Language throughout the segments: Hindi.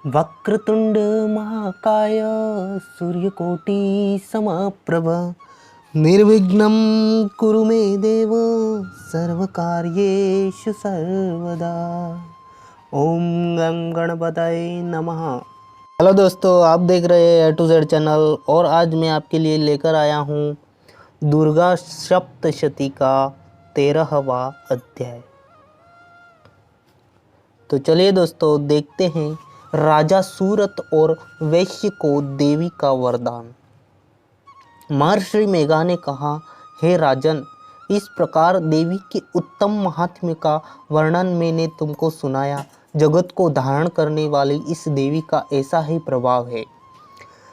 वक्रतुंड महाकाय सूर्यकोटि समप्रभ निर्विघ्नं कुरु मे देव सर्वकार्येषु सर्वदा। ओम गं गणपतये नमः। हेलो दोस्तों, आप देख रहे हैं A to Z चैनल और आज मैं आपके लिए लेकर आया हूँ दुर्गा सप्तशती का 13वां अध्याय। तो चलिए दोस्तों देखते हैं राजा सूरत और वैश्य को देवी का वरदान। महर्षि मेघा ने कहा, हे राजन, इस प्रकार देवी के उत्तम महात्म्य का वर्णन मैंने तुमको सुनाया। जगत को धारण करने वाली इस देवी का ऐसा ही प्रभाव है।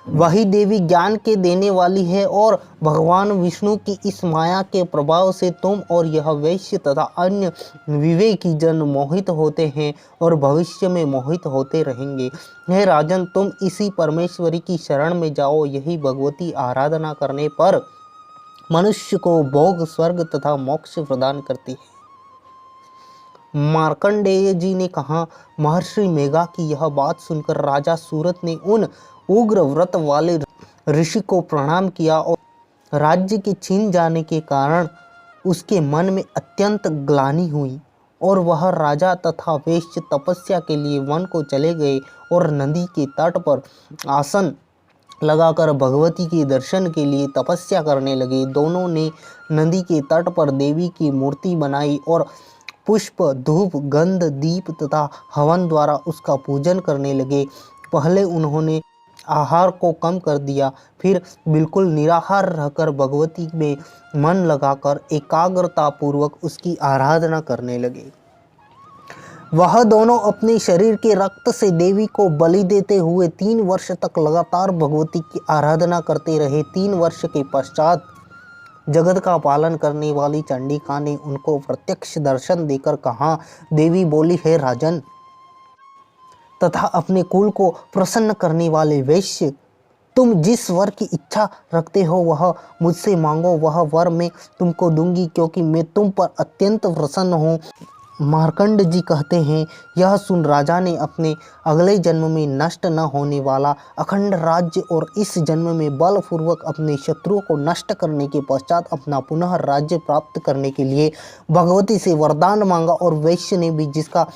वही देवी ज्ञान के देने वाली है और भगवान विष्णु की इस माया के प्रभाव से तुम और यह वैश्य तथा अन्य विवेकी जन मोहित होते हैं और भविष्य में मोहित होते रहेंगे। हे राजन, तुम इसी परमेश्वरी की शरण में जाओ। यही भगवती आराधना करने पर मनुष्य को भोग, स्वर्ग तथा मोक्ष प्रदान करती है। मार्कंडेय जी ने कहा, महर्षि मेघा की यह बात सुनकर राजा सूरत ने उन उग्र व्रत वाले ऋषि को प्रणाम किया और राज्य के छीन जाने के कारण उसके मन में अत्यंत ग्लानि हुई और वह राजा तथा वैश्य तपस्या के लिए वन को चले गए और नदी के तट पर आसन लगाकर भगवती के दर्शन के लिए तपस्या करने लगे। दोनों ने नदी के तट पर देवी की मूर्ति बनाई और पुष्प, धूप, गंध, दीप तथा हवन द्वारा उसका पूजन करने लगे। पहले उन्होंने आहार को कम कर दिया, फिर बिल्कुल निराहार रहकर भगवती में मन लगाकर एकाग्रता पूर्वक उसकी आराधना करने लगे। वह दोनों अपने शरीर के रक्त से देवी को बलि देते हुए 3 वर्ष तक लगातार भगवती की आराधना करते रहे। 3 वर्ष के पश्चात जगत का पालन करने वाली चंडिका ने उनको प्रत्यक्ष दर्शन देकर कहा, देवी बोली, है राजन तथा अपने कुल को प्रसन्न करने वाले वैश्य, तुम जिस वर की इच्छा रखते हो वह मुझसे मांगो, वह वर मैं तुमको दूंगी, क्योंकि मैं तुम पर अत्यंत प्रसन्न हूँ। मार्कंड जी कहते हैं, यह सुन राजा ने अपने अगले जन्म में नष्ट न होने वाला अखंड राज्य और इस जन्म में बलपूर्वक अपने शत्रुओं को नष्ट करने के पश्चात अपना पुनः राज्य प्राप्त करने के लिए भगवती से वरदान मांगा। और वैश्य ने भी, जिसका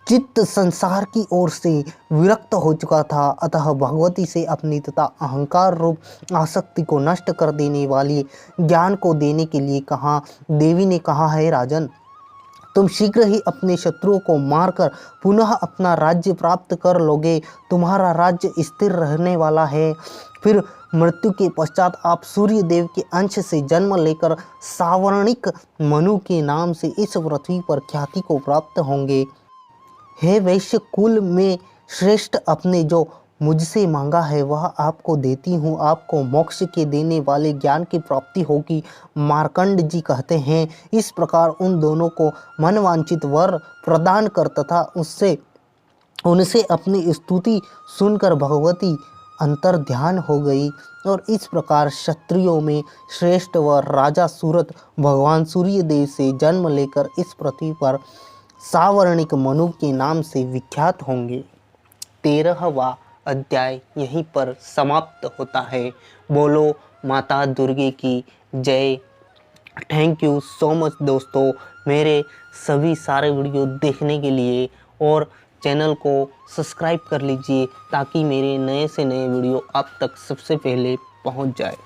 चित्त संसार की ओर से विरक्त हो चुका था, अतः भगवती से अपनी तथा अहंकार रूप आसक्ति को नष्ट कर देने वाली ज्ञान को देने के लिए कहा। देवी ने कहा, है राजन, तुम शीघ्र ही अपने शत्रुओं को मारकर पुनः अपना राज्य प्राप्त कर लोगे। तुम्हारा राज्य स्थिर रहने वाला है। फिर मृत्यु के पश्चात आप सूर्य देव के अंश से जन्म लेकर सावर्णिक मनु के नाम से इस पृथ्वी पर ख्याति को प्राप्त होंगे। हे वैश्य कुल में श्रेष्ठ, अपने जो मुझसे मांगा है वह आपको देती हूँ। आपको मोक्ष के देने वाले ज्ञान की प्राप्ति होगी। मार्कंड जी कहते हैं, इस प्रकार उन दोनों को मनवांछित वर प्रदान कर तथा उनसे अपनी स्तुति सुनकर भगवती अंतर ध्यान हो गई। और इस प्रकार क्षत्रियों में श्रेष्ठ वर राजा सूरत भगवान सूर्य देव से जन्म लेकर इस पृथ्वी पर सावर्णिक मनु के नाम से विख्यात होंगे। 13वां अध्याय यहीं पर समाप्त होता है। बोलो माता दुर्गे की जय। थैंक यू सो मच दोस्तों, मेरे सभी सारे वीडियो देखने के लिए, और चैनल को सब्सक्राइब कर लीजिए ताकि मेरे नए से नए वीडियो आप तक सबसे पहले पहुंच जाए।